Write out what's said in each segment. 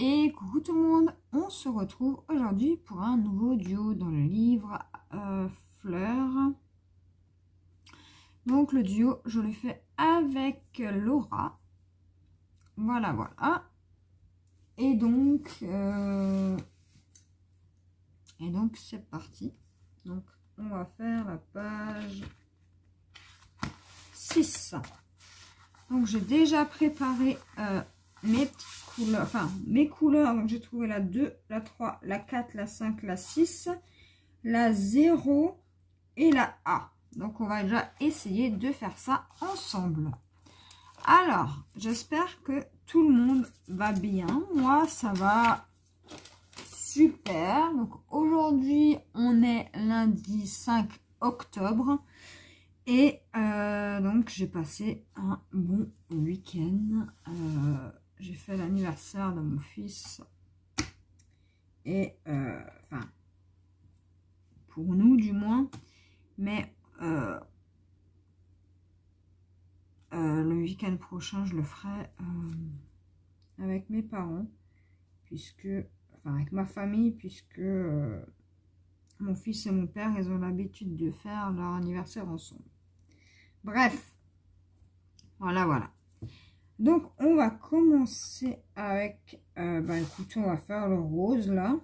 Et coucou tout le monde, on se retrouve aujourd'hui pour un nouveau duo dans le livre Fleurs. Donc le duo, je le fais avec Laura. Voilà, voilà. Et donc c'est parti. Donc on va faire la page 6. Donc j'ai déjà préparé mes petites couleurs, enfin mes couleurs. Donc j'ai trouvé la 2, la 3, la 4, la 5, la 6, la 0 et la A. Donc on va déjà essayer de faire ça ensemble. Alors j'espère que tout le monde va bien. Moi ça va super. Donc aujourd'hui on est lundi 5 octobre. Et donc j'ai passé un bon week-end. J'ai fait l'anniversaire de mon fils. Et enfin, pour nous du moins. Mais le week-end prochain, je le ferai avec mes parents. Enfin avec ma famille, puisque mon fils et mon père, ils ont l'habitude de faire leur anniversaire ensemble. Bref, voilà, voilà. Donc, on va commencer avec, écoutez, on va faire le rose, là.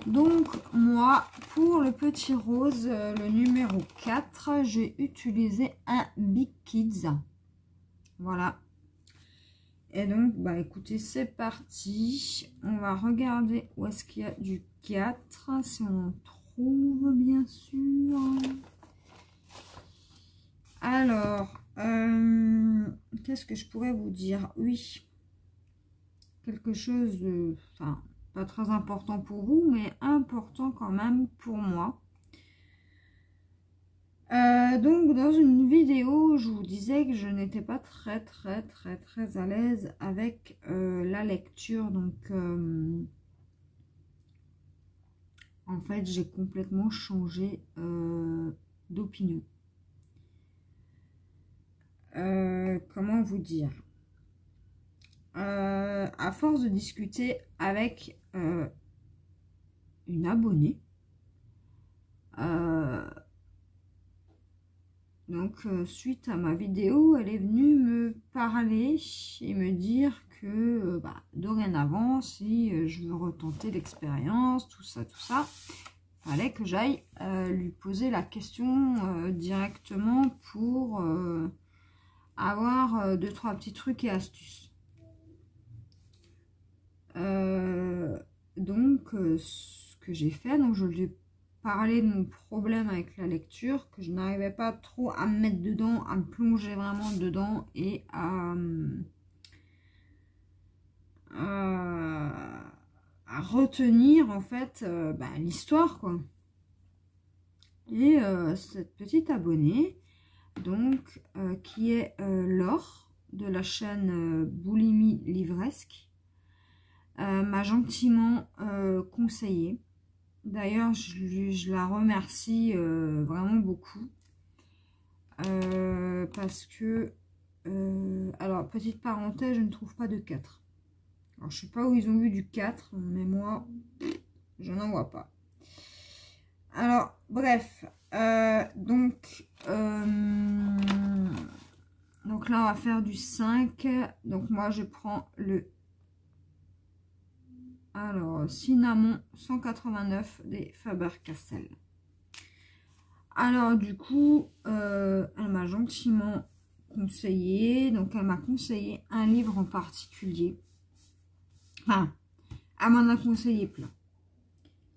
Donc, moi, pour le petit rose, le numéro 4, j'ai utilisé un Big Kids. Voilà. Et donc, écoutez, c'est parti. On va regarder où est-ce qu'il y a du 4, si on en trouve, bien sûr. Alors, qu'est-ce que je pourrais vous dire? Oui, quelque chose de, enfin, pas très important pour vous, mais important quand même pour moi. Donc, dans une vidéo, je vous disais que je n'étais pas très à l'aise avec la lecture. Donc, en fait, j'ai complètement changé d'opinion. Comment vous dire, à force de discuter avec une abonnée, donc suite à ma vidéo, elle est venue me parler et me dire que dorénavant, si je veux retenter l'expérience, tout ça, fallait que j'aille lui poser la question directement pour avoir 2-3 petits trucs et astuces. Donc ce que j'ai fait, donc je lui ai parlé de mon problème avec la lecture, que je n'arrivais pas trop à me mettre dedans, à me plonger vraiment dedans et à retenir en fait l'histoire, quoi. Et cette petite abonnée, donc qui est Laure de la chaîne Boulimie Livresque, m'a gentiment conseillé. D'ailleurs, je la remercie vraiment beaucoup. Parce que, alors, petite parenthèse, je ne trouve pas de 4. Alors, je ne sais pas où ils ont vu du 4, mais moi, je n'en vois pas. Alors, bref, donc là, on va faire du 5. Donc, moi, je prends le Cinnamon 189 des Faber-Castell. Alors, du coup, elle m'a gentiment conseillé. Donc, elle m'a conseillé un livre en particulier. Enfin, elle m'en a conseillé plein.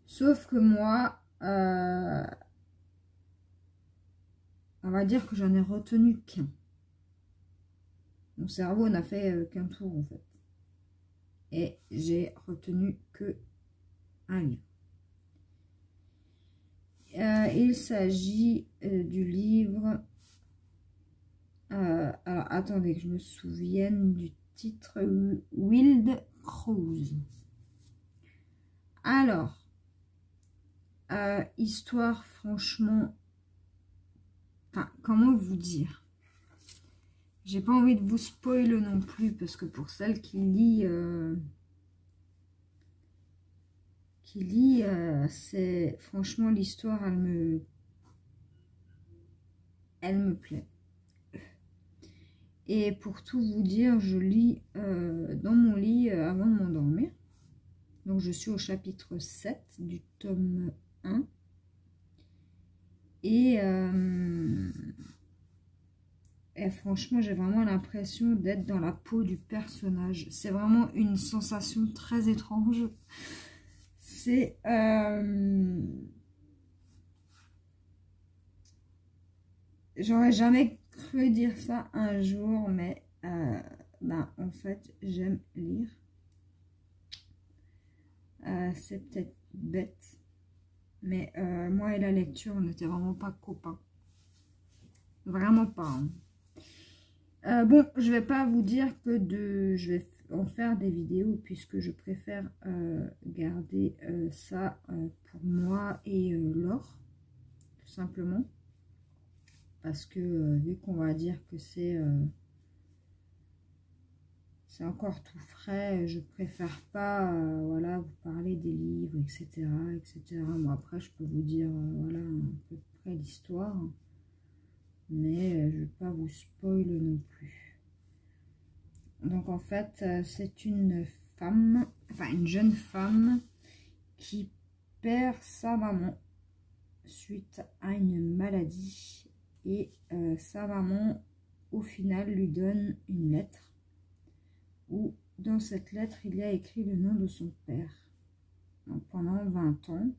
Sauf que moi, on va dire que j'en ai retenu qu'un. Mon cerveau n'a fait qu'un tour, en fait. Et j'ai retenu que un livre. Il s'agit du livre... alors, attendez que je me souvienne du titre. Wild Cruise. Alors, histoire franchement... Enfin, comment vous dire? J'ai pas envie de vous spoiler non plus, parce que pour celle qui lit... qui lit, c'est franchement l'histoire, elle me plaît. Et pour tout vous dire, je lis dans mon lit avant de m'endormir. Donc je suis au chapitre 7 du tome 1. Et franchement, j'ai vraiment l'impression d'être dans la peau du personnage. C'est vraiment une sensation très étrange. C'est... J'aurais jamais cru dire ça un jour, mais en fait, j'aime lire. C'est peut-être bête, mais moi et la lecture, on n'était vraiment pas copains. Vraiment pas. Hein. Bon, je vais pas vous dire que je vais en faire des vidéos, puisque je préfère garder ça pour moi et Laure, tout simplement. Parce que vu qu'on va dire que c'est encore tout frais, je préfère pas voilà, vous parler des livres, etc. etc. Moi après je peux vous dire voilà à peu près l'histoire, mais je ne vais pas vous spoil non plus. Donc en fait c'est une femme, enfin une jeune femme qui perd sa maman suite à une maladie. Et sa maman, au final, lui donne une lettre où, dans cette lettre, il y a écrit le nom de son père. Donc, pendant 20 ans,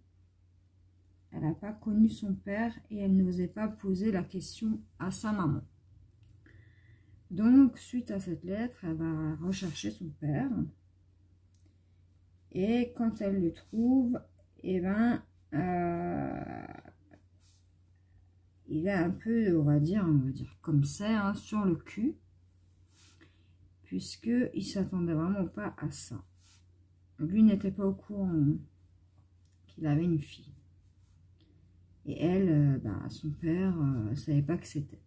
elle n'a pas connu son père et elle n'osait pas poser la question à sa maman. Donc, suite à cette lettre, elle va rechercher son père. Et quand elle le trouve, eh ben... il est un peu, on va dire comme ça, hein, sur le cul, puisque il s'attendait vraiment pas à ça. Lui n'était pas au courant qu'il avait une fille. Et elle, son père, savait pas que c'était.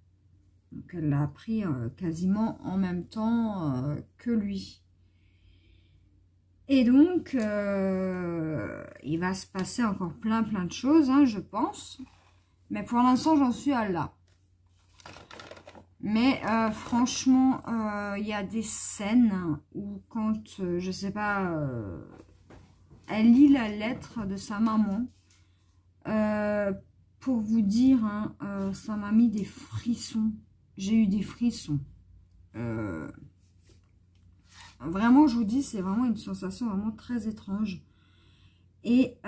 Donc elle l'a appris quasiment en même temps que lui. Et donc, il va se passer encore plein de choses, hein, je pense. Mais pour l'instant, j'en suis à là. Mais franchement, il y a des scènes où quand, je sais pas, elle lit la lettre de sa maman, pour vous dire, hein, ça m'a mis des frissons. J'ai eu des frissons. Vraiment, je vous dis, c'est vraiment une sensation vraiment très étrange. Et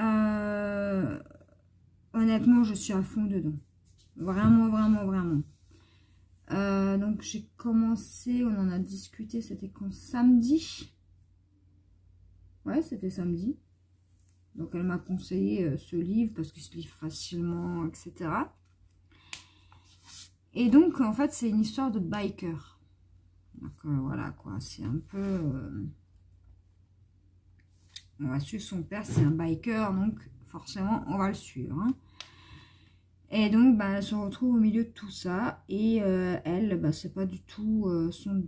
honnêtement, je suis à fond dedans. Vraiment. Donc j'ai commencé, on en a discuté, c'était quand? Samedi. Ouais, c'était samedi. Donc elle m'a conseillé ce livre parce qu'il se lit facilement, etc. Et donc en fait c'est une histoire de biker. Donc voilà quoi, c'est un peu... on va suivre son père, c'est un biker, donc forcément on va le suivre. Hein. Et donc, elle se retrouve au milieu de tout ça. Et elle, c'est pas du tout son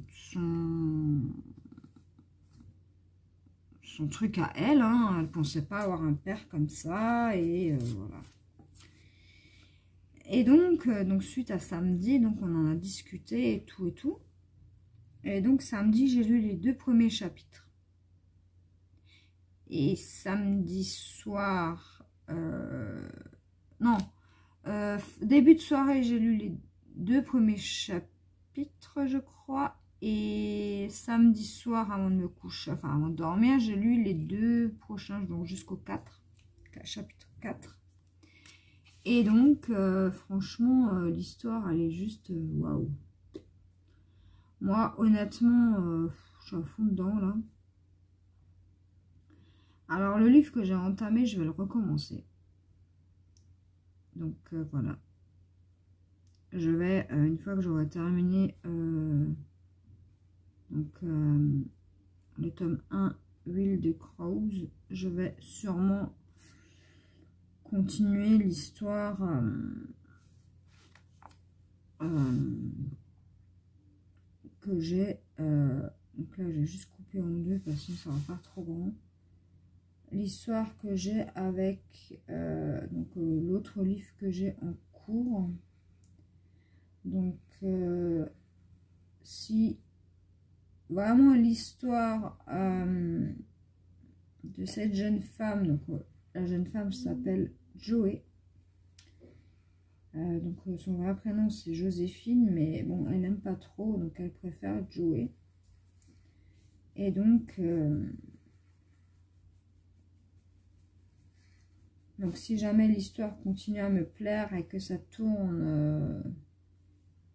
truc à elle. Hein. Elle pensait pas avoir un père comme ça. Et voilà. Et donc, suite à samedi, donc on en a discuté et tout et tout. Et donc, samedi, j'ai lu les 2 premiers chapitres. Et samedi soir... non... début de soirée, j'ai lu les 2 premiers chapitres, je crois. Et samedi soir, avant de me coucher, enfin avant de dormir, j'ai lu les 2 prochains, donc jusqu'au 4, chapitre 4. Et donc, franchement, l'histoire, elle est juste waouh. Moi, honnêtement, je suis à fond dedans, là. Alors, le livre que j'ai entamé, je vais le recommencer. Donc voilà, je vais, une fois que j'aurai terminé le tome 1, Huile de Crows, je vais sûrement continuer l'histoire que j'ai. Donc là, j'ai juste coupé en 2 parce que ça va faire trop grand. l'histoire que j'ai avec l'autre livre que j'ai en cours. Donc, si vraiment l'histoire de cette jeune femme, donc la jeune femme s'appelle Joey. Donc son vrai prénom c'est Joséphine, mais bon, elle n'aime pas trop, donc elle préfère Joey. Et donc si jamais l'histoire continue à me plaire et que ça tourne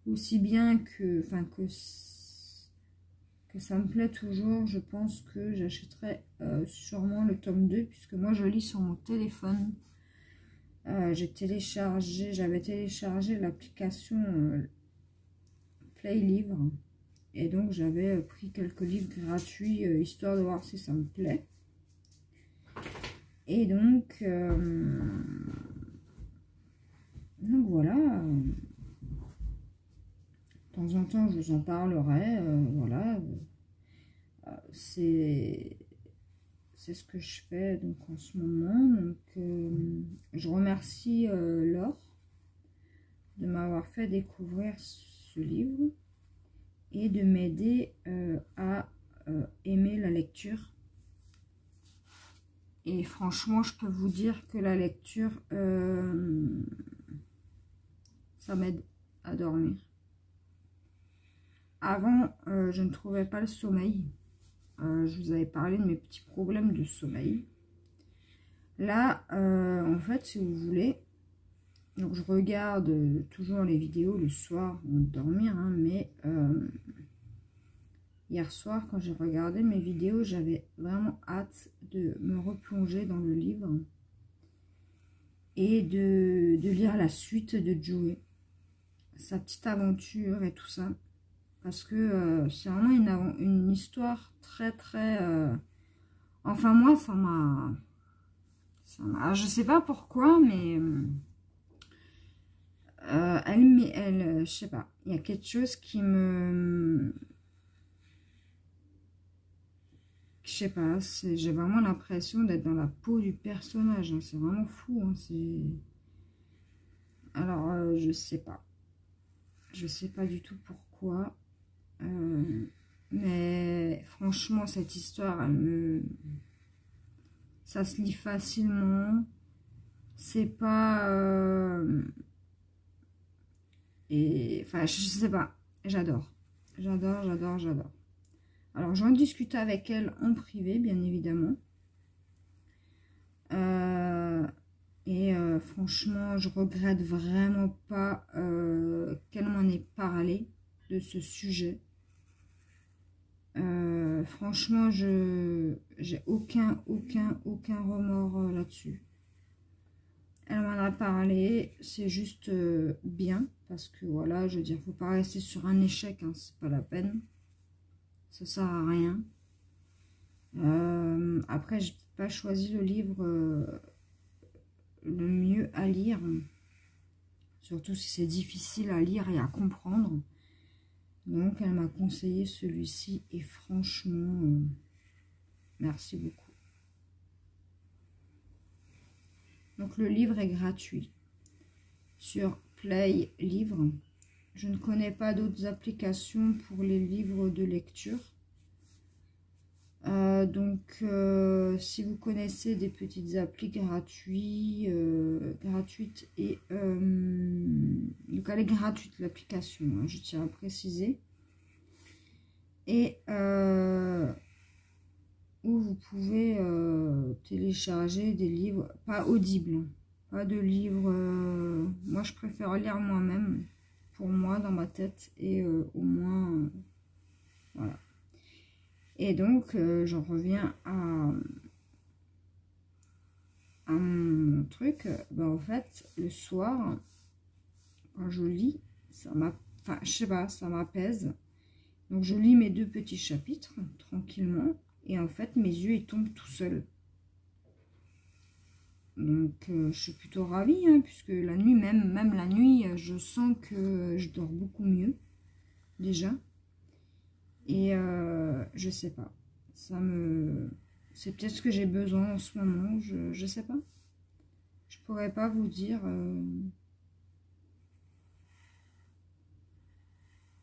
aussi bien que ça me plaît toujours, je pense que j'achèterai sûrement le tome 2, puisque moi je lis sur mon téléphone. J'avais téléchargé l'application Play Livre, et donc j'avais pris quelques livres gratuits histoire de voir si ça me plaît. Et donc voilà, de temps en temps je vous en parlerai, voilà, c'est ce que je fais donc en ce moment. Donc je remercie Laure de m'avoir fait découvrir ce livre et de m'aider à aimer la lecture. Et franchement, je peux vous dire que la lecture, ça m'aide à dormir. Avant, je ne trouvais pas le sommeil. Je vous avais parlé de mes petits problèmes de sommeil. Là, en fait, si vous voulez, donc je regarde toujours les vidéos le soir avant de dormir, hein, mais hier soir, quand j'ai regardé mes vidéos, j'avais vraiment hâte de me replonger dans le livre et de lire la suite de Joey, sa petite aventure et tout ça. Parce que c'est vraiment une histoire très enfin moi ça m'a je sais pas pourquoi, mais je sais pas, il y a quelque chose qui me, je sais pas, j'ai vraiment l'impression d'être dans la peau du personnage, hein, c'est vraiment fou, hein, alors je sais pas du tout pourquoi. Mais franchement, cette histoire, ça se lit facilement. C'est pas... et enfin, je sais pas. J'adore. J'adore. Alors, j'en discute avec elle en privé, bien évidemment. Franchement, je regrette vraiment pas qu'elle m'en ait parlé de ce sujet. Franchement, j'ai aucun remords là-dessus. Elle m'en a parlé, c'est juste bien, parce que voilà, je veux dire, faut pas rester sur un échec, hein, c'est pas la peine, ça sert à rien. Après, j'ai pas choisi le livre le mieux à lire, surtout si c'est difficile à lire et à comprendre. Donc, elle m'a conseillé celui-ci et franchement, merci beaucoup. Donc, le livre est gratuit sur Play Livre. Je ne connais pas d'autres applications pour les livres de lecture. Si vous connaissez des petites applis gratuites et donc elle est gratuite l'application, hein, je tiens à préciser, et où vous pouvez télécharger des livres, pas audibles, pas de livres, moi je préfère lire moi-même, pour moi dans ma tête, et au moins voilà. Et donc, j'en reviens à mon truc. En fait, le soir, quand je lis, enfin, je sais pas, ça m'apaise. Donc, je lis mes 2 petits chapitres, tranquillement. Et en fait, mes yeux, ils tombent tout seuls. Donc, je suis plutôt ravie, hein, puisque la nuit, même la nuit, je sens que je dors beaucoup mieux, déjà. Et je sais pas, ça me C'est peut-être ce que j'ai besoin en ce moment, je sais pas. Je pourrais pas vous dire.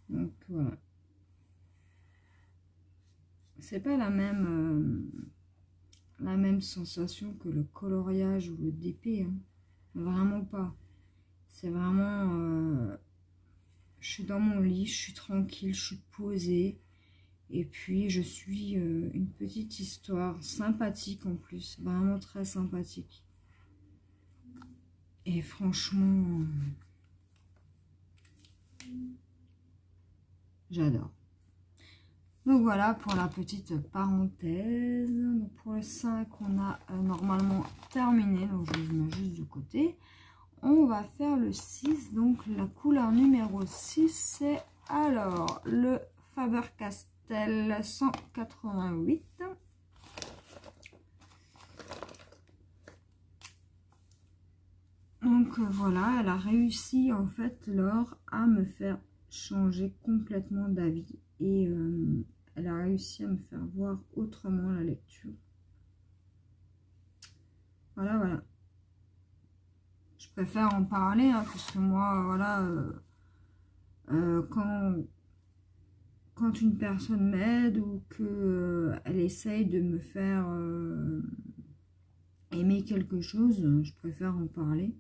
Donc voilà. C'est pas la même sensation que le coloriage ou le DP. Hein. Vraiment pas. C'est vraiment... je suis dans mon lit, je suis tranquille, je suis posée. Et puis je suis une petite histoire sympathique en plus. Vraiment très sympathique. Et franchement... j'adore. Donc voilà pour la petite parenthèse. Donc pour le 5, on a normalement terminé. Donc je le mets juste de côté. On va faire le 6. Donc la couleur numéro 6, c'est alors le Faber-Castell 188. Donc voilà, elle a réussi en fait, Laure, à me faire changer complètement d'avis. Et elle a réussi à me faire voir autrement la lecture. Voilà, voilà. Je préfère en parler, hein, parce que moi, voilà, quand une personne m'aide ou qu'elle essaye de me faire aimer quelque chose, je préfère en parler.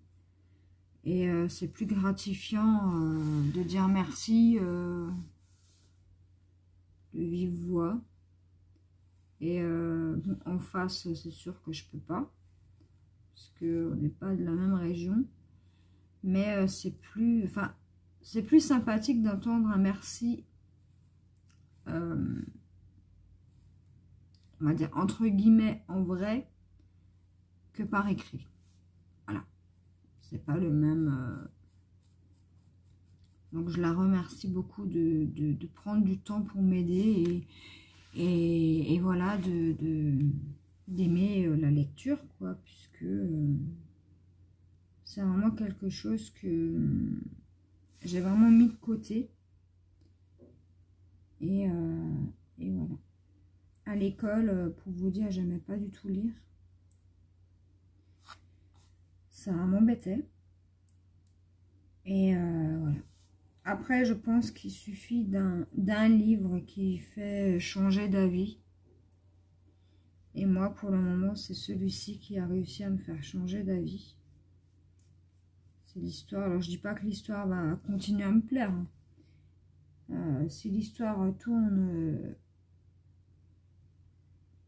Et c'est plus gratifiant de dire merci de vive voix. Et bon, en face, c'est sûr que je peux pas. Parce qu'on n'est pas de la même région. Mais c'est plus sympathique d'entendre un merci, on va dire entre guillemets en vrai, que par écrit. Voilà. C'est pas le même. Donc je la remercie beaucoup de prendre du temps pour m'aider et voilà, d'aimer la lecture, quoi, puisque c'est vraiment quelque chose que j'ai vraiment mis de côté. Et voilà. À l'école, pour vous dire, j'aimais pas du tout lire. Ça m'embêtait. Et voilà. Après, je pense qu'il suffit d'un livre qui fait changer d'avis. Et moi, pour le moment, c'est celui-ci qui a réussi à me faire changer d'avis. C'est l'histoire. Alors, je dis pas que l'histoire va continuer à me plaire. Hein. Si l'histoire tourne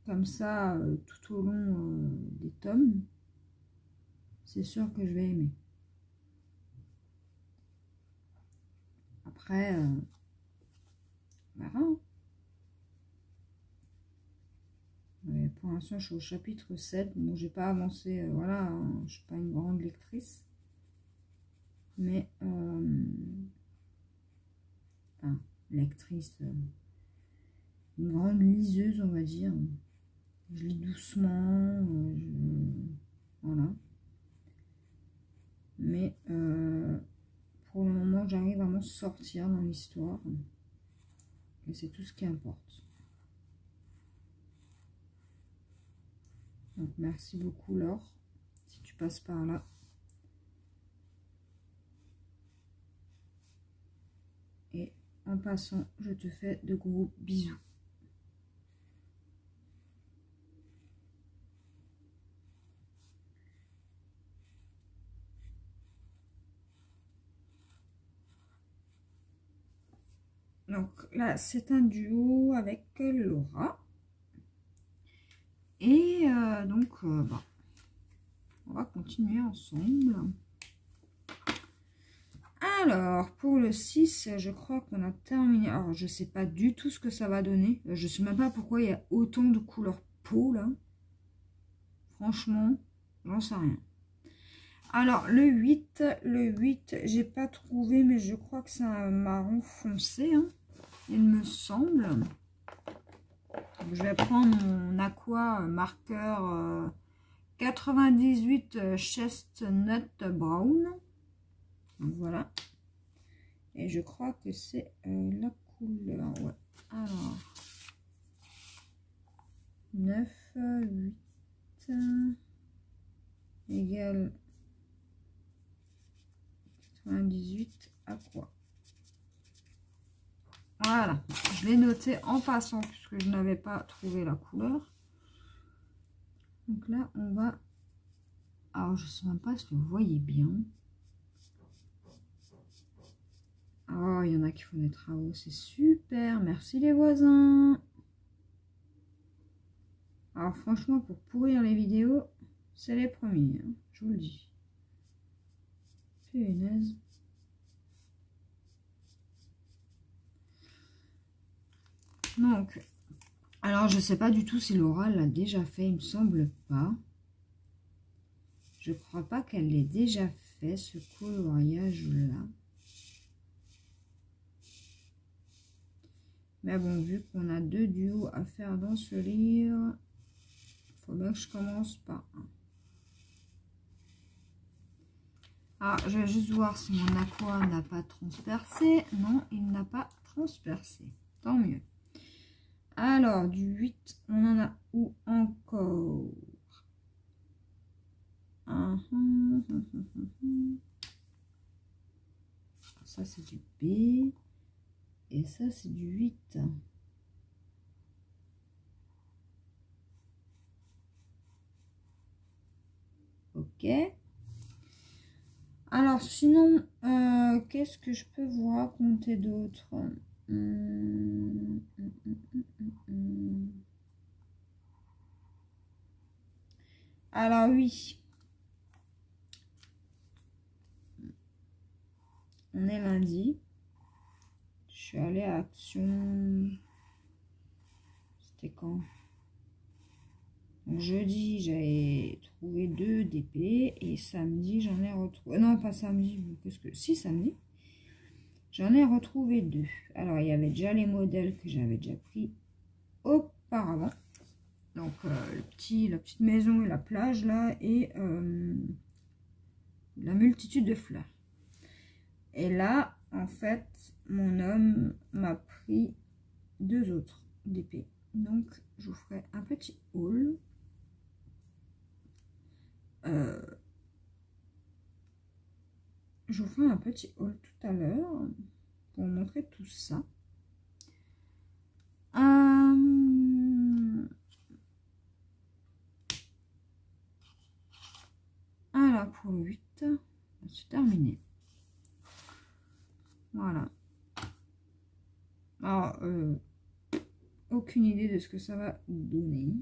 comme ça tout au long des tomes, c'est sûr que je vais aimer. Après, on verra. Mais pour l'instant, je suis au chapitre 7. Bon, j'ai pas avancé, voilà, hein, je suis pas une grande lectrice. Mais, enfin, lectrice, une grande liseuse, on va dire. Je lis doucement, voilà. Mais, pour le moment, j'arrive à m'en sortir dans l'histoire. Et c'est tout ce qui importe. Donc, merci beaucoup, Laure, si tu passes par là. Et en passant, je te fais de gros bisous. Donc là, c'est un duo avec Laura. Et donc, bah, on va continuer ensemble. Alors, pour le 6, je crois qu'on a terminé. Alors, je ne sais pas du tout ce que ça va donner. Je ne sais même pas pourquoi il y a autant de couleurs peau, là. Franchement, j'en sais rien. Alors, le 8, j'ai pas trouvé, mais je crois que c'est un marron foncé, hein, il me semble. Donc, je vais prendre mon aqua marqueur 98 Chestnut Brown. Donc, voilà. Et je crois que c'est la couleur. Ouais. Alors, 9. 8 égale 98 à quoi? Voilà, je l'ai noté en passant puisque je n'avais pas trouvé la couleur. Donc là, on va... Alors, je ne sais même pas si vous voyez bien. Oh, il y en a qui font des travaux, c'est super. Merci les voisins. Alors, franchement, pour pourrir les vidéos, c'est les premiers, hein, je vous le dis. Punaise. Donc, alors je sais pas du tout si Laura l'a déjà fait, il me semble pas. Je crois pas qu'elle l'ait déjà fait, ce coloriage-là. Mais bon, vu qu'on a 2 duos à faire dans ce livre, il faut bien que je commence par un. Ah, je vais juste voir si mon aqua n'a pas transpercé. Non, il n'a pas transpercé. Tant mieux. Alors, du 8, on en a où encore? Ça, c'est du B. Et ça, c'est du 8. Ok. Alors, sinon, qu'est-ce que je peux vous raconter d'autre? Alors, oui. On est lundi. Je suis allée à Action. C'était quand? Donc, jeudi, j'avais trouvé 2 DP. Et samedi, j'en ai retrouvé... Non, pas samedi. Qu'est-ce que... Si, samedi. J'en ai retrouvé 2. Alors, il y avait déjà les modèles que j'avais déjà pris auparavant. Donc, la petite maison et la plage, là. Et la multitude de fleurs. Et là, en fait, mon homme m'a pris 2 autres d'épée. Donc, je vous ferai un petit haul. Je vous ferai un petit haul tout à l'heure pour vous montrer tout ça. Alors, pour le 8, c'est terminé. Voilà. Alors, aucune idée de ce que ça va donner.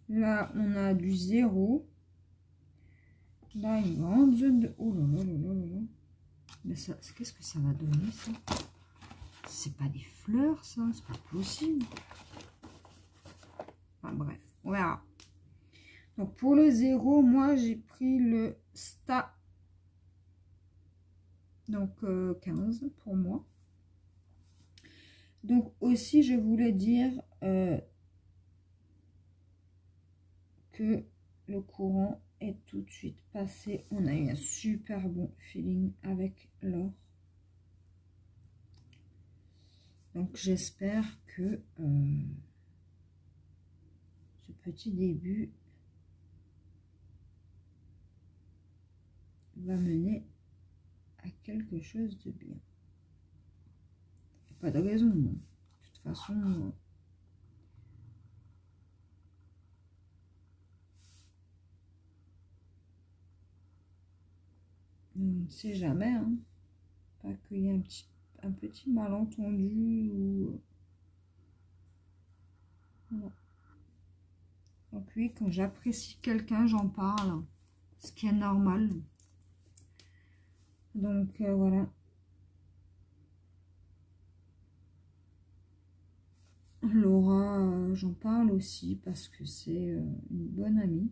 Là, on a du 0. Là, une grande zone de... Oh là là là là là. Mais ça, qu'est-ce que ça va donner, ça? C'est pas des fleurs, ça? C'est pas possible. Enfin, bref, on verra. Donc, pour le 0, moi, j'ai pris le Sta. Donc, 15 pour moi. Donc, aussi, je voulais dire que le courant est tout de suite passé. On a eu un super bon feeling avec l'or. Donc, j'espère que ce petit début va mener à quelque chose de bien. Pas de raison, non. De toute façon, on ne sait jamais, hein. Pas qu'il y ait un petit malentendu ou... Voilà. Donc oui, quand j'apprécie quelqu'un, j'en parle, ce qui est normal. Donc voilà. Laura, j'en parle aussi parce que c'est une bonne amie.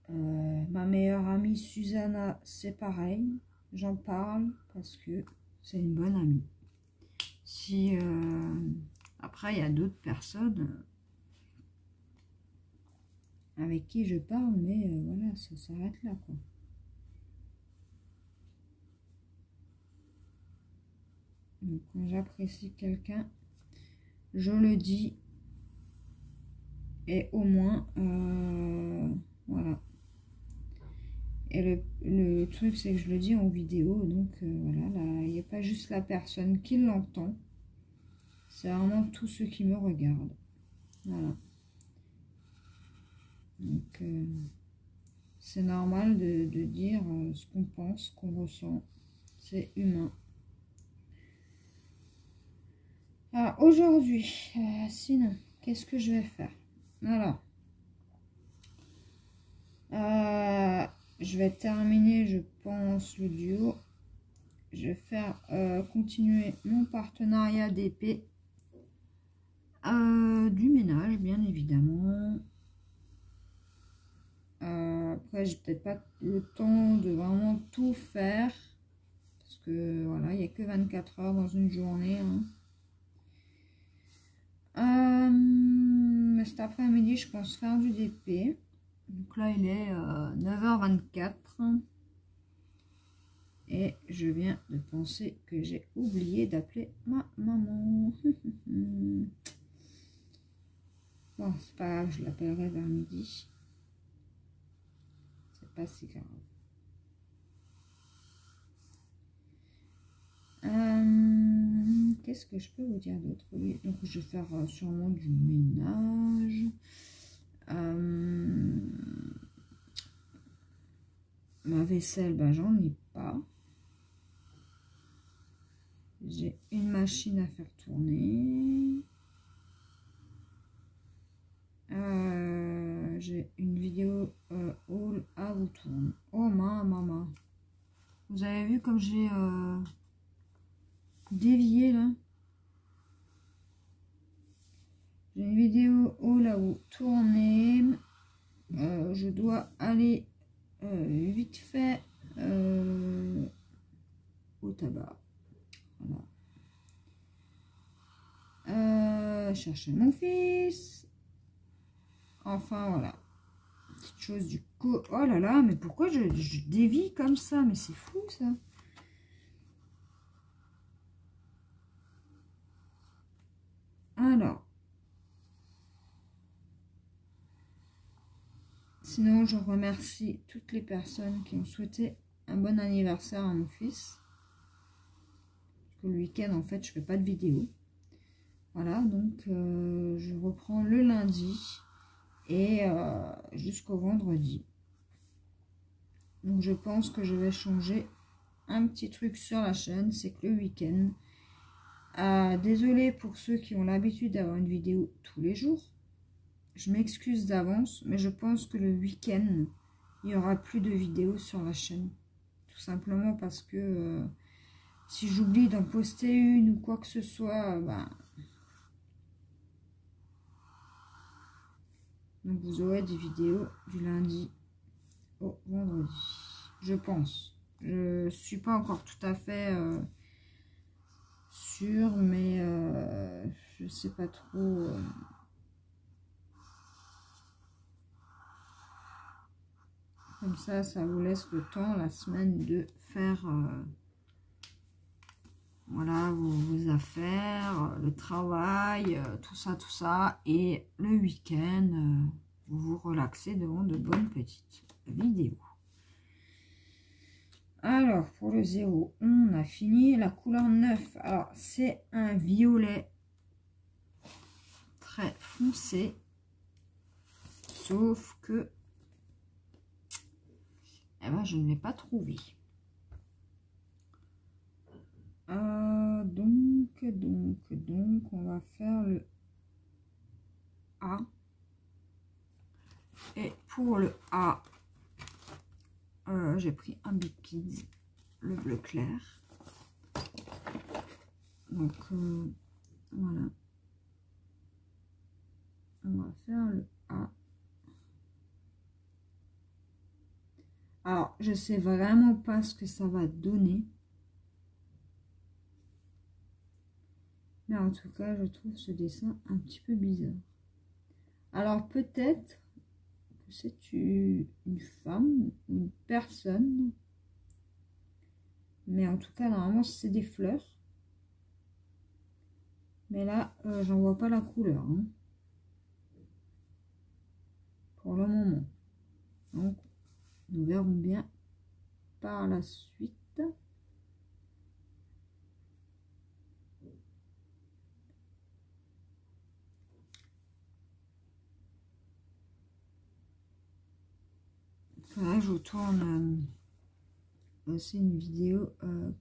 Ma meilleure amie Susanna, c'est pareil. J'en parle parce que c'est une bonne amie. Si après il y a d'autres personnes avec qui je parle, mais voilà, ça s'arrête là, quoi. Donc, quand j'apprécie quelqu'un, je le dis. Et au moins, voilà. Et le truc, c'est que je le dis en vidéo. Donc, voilà, là, il n'y a pas juste la personne qui l'entend. C'est vraiment tous ceux qui me regardent. Voilà. Donc, c'est normal de dire ce qu'on pense, qu'on ressent. C'est humain. Alors, aujourd'hui, sinon, qu'est-ce que je vais faire? Alors, je vais terminer, je pense, le duo. Je vais faire continuer mon partenariat d'épée. Du ménage, bien évidemment. Après, j'ai peut-être pas le temps de vraiment tout faire. Parce que, voilà, il n'y a que 24 heures dans une journée. Mais cet après-midi, je pense faire du DP. Donc là, il est 9h24. Et je viens de penser que j'ai oublié d'appeler ma maman. Bon, c'est pas grave, je l'appellerai vers midi. C'est pas si grave. Qu'est-ce que je peux vous dire d'autre? Oui, donc je vais faire sûrement du ménage. Ma vaisselle, ben, j'en ai pas. J'ai une machine à faire tourner. J'ai une vidéo haul à vous tourner. Oh maman. Vous avez vu comme j'ai dévié là? J'ai une vidéo haul à vous tourner. Je dois aller vite fait au tabac. Voilà. Chercher mon fils. Enfin voilà. Petite chose du coup. Oh là là, mais pourquoi je dévie comme ça? Mais c'est fou ça. Alors. Sinon, je remercie toutes les personnes qui ont souhaité un bon anniversaire à mon fils. Parce que le week-end, en fait, je fais pas de vidéo. Voilà, donc je reprends le lundi et jusqu'au vendredi. Donc je pense que je vais changer un petit truc sur la chaîne, c'est que le week-end, désolé pour ceux qui ont l'habitude d'avoir une vidéo tous les jours, je m'excuse d'avance, mais je pense que le week-end, il n'y aura plus de vidéos sur la chaîne. Tout simplement parce que si j'oublie d'en poster une ou quoi que ce soit, donc vous aurez des vidéos du lundi au vendredi. Je pense. Je suis pas encore tout à fait sûre, mais je sais pas trop. Comme ça vous laisse le temps la semaine de faire voilà vos affaires, le travail, tout ça. Et le week-end, vous vous relaxez devant de bonnes petites vidéos. Alors, pour le 0, on a fini. La couleur 9, alors c'est un violet très foncé. Sauf que je ne l'ai pas trouvé. Donc, on va faire le A. Et pour le A, j'ai pris un Big Kids, le bleu clair. Donc, voilà. On va faire le A. Alors, je sais vraiment pas ce que ça va donner. Mais en tout cas, je trouve ce dessin un petit peu bizarre. Alors, peut-être que c'est une femme, une personne. Mais en tout cas, normalement, c'est des fleurs. Mais là, j'en vois pas la couleur. Hein, pour le moment. Donc, nous verrons bien par la suite. Là, je tourne aussi une vidéo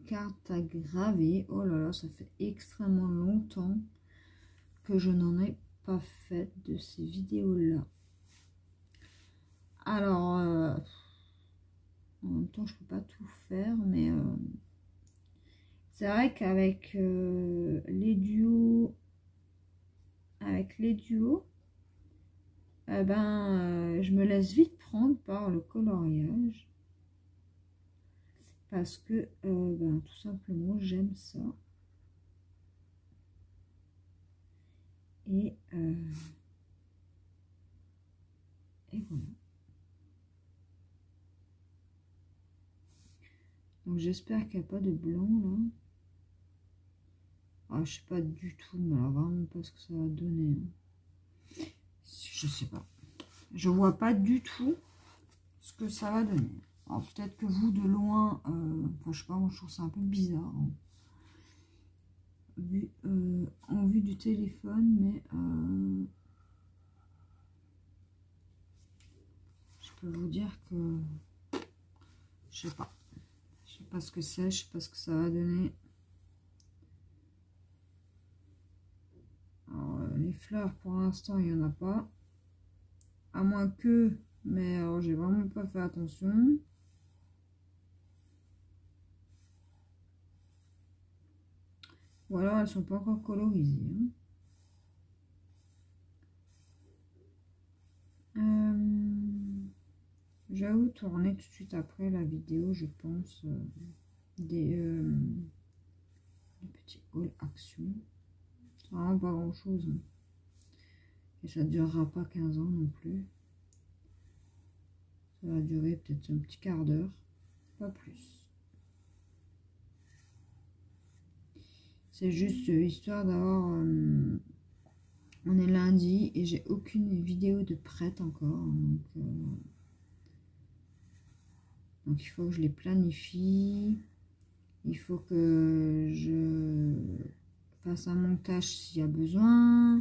carte à graver. Oh là là, ça fait extrêmement longtemps que je n'en ai pas fait de ces vidéos-là. Alors, en même temps, je peux pas tout faire, mais c'est vrai qu'avec les duos, je me laisse vite prendre par le coloriage. Parce que, tout simplement, j'aime ça. Et voilà. Donc, j'espère qu'il n'y a pas de blanc, là. Ah, je sais pas du tout, mais alors vraiment pas ce que ça va donner. Hein. Je sais pas. Je vois pas du tout ce que ça va donner. Alors, peut-être que vous, de loin, enfin, je sais pas, moi, je trouve ça un peu bizarre. Hein. En vue du téléphone, mais je peux vous dire que je sais pas ce que c'est, je sais pas ce que ça va donner. Alors, les fleurs pour l'instant il y en a pas, à moins que, mais alors j'ai vraiment pas fait attention. Ou alors elles sont pas encore colorisées. Hein. Je vais vous tourner tout de suite après la vidéo, je pense, des petits hauls action. Vraiment pas grand chose. Hein. Et ça durera pas 15 ans non plus. Ça va durer peut-être un petit quart d'heure, pas plus. C'est juste histoire d'avoir... on est lundi et j'ai aucune vidéo de prête encore. Donc il faut que je les planifie. Il faut que je fasse un montage s'il y a besoin.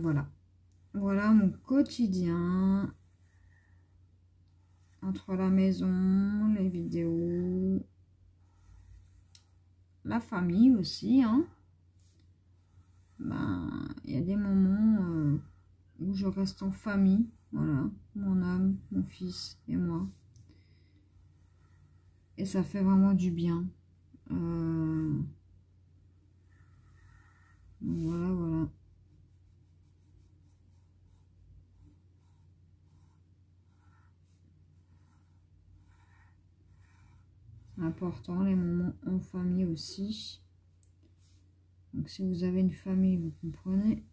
Voilà. Voilà mon quotidien. Entre la maison, les vidéos, la famille aussi. Hein. Il y a des moments où je reste en famille. Voilà, mon homme, mon fils et moi. Et ça fait vraiment du bien. Donc voilà. C'est important, les moments en famille aussi. Donc si vous avez une famille, vous comprenez.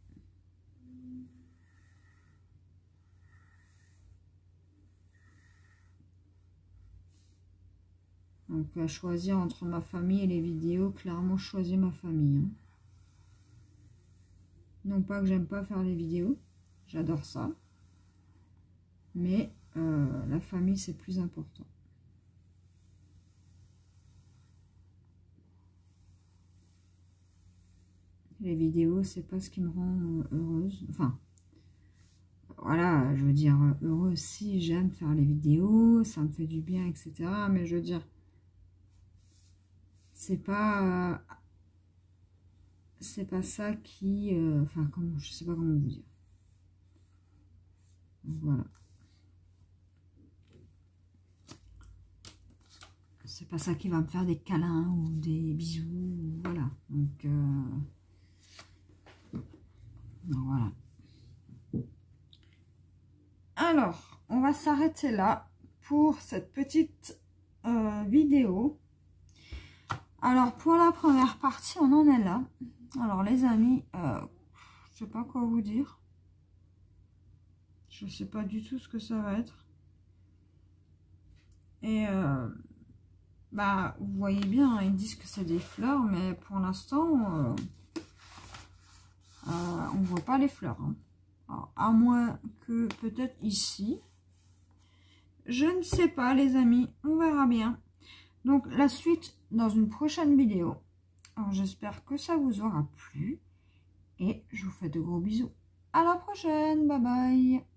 Donc à choisir entre ma famille et les vidéos, clairement je choisis ma famille. Hein. Non pas que j'aime pas faire les vidéos, j'adore ça. Mais la famille c'est plus important. Les vidéos c'est pas ce qui me rend heureuse. Enfin, voilà, je veux dire, heureuse si j'aime faire les vidéos, ça me fait du bien, etc. Mais je veux dire, c'est pas ça qui... enfin, je sais pas comment vous dire. Donc, voilà. C'est pas ça qui va me faire des câlins ou des bisous, voilà. Donc voilà. Alors, on va s'arrêter là pour cette petite vidéo. Alors, pour la première partie, on en est là. Alors, les amis, je sais pas quoi vous dire. Je sais pas du tout ce que ça va être. Et Bah, vous voyez bien, ils disent que c'est des fleurs, mais pour l'instant, on voit pas les fleurs. Hein. Alors, à moins que peut-être ici. Je ne sais pas, les amis. On verra bien. Donc, la suite dans une prochaine vidéo. Alors, j'espère que ça vous aura plu. Et je vous fais de gros bisous. À la prochaine. Bye bye.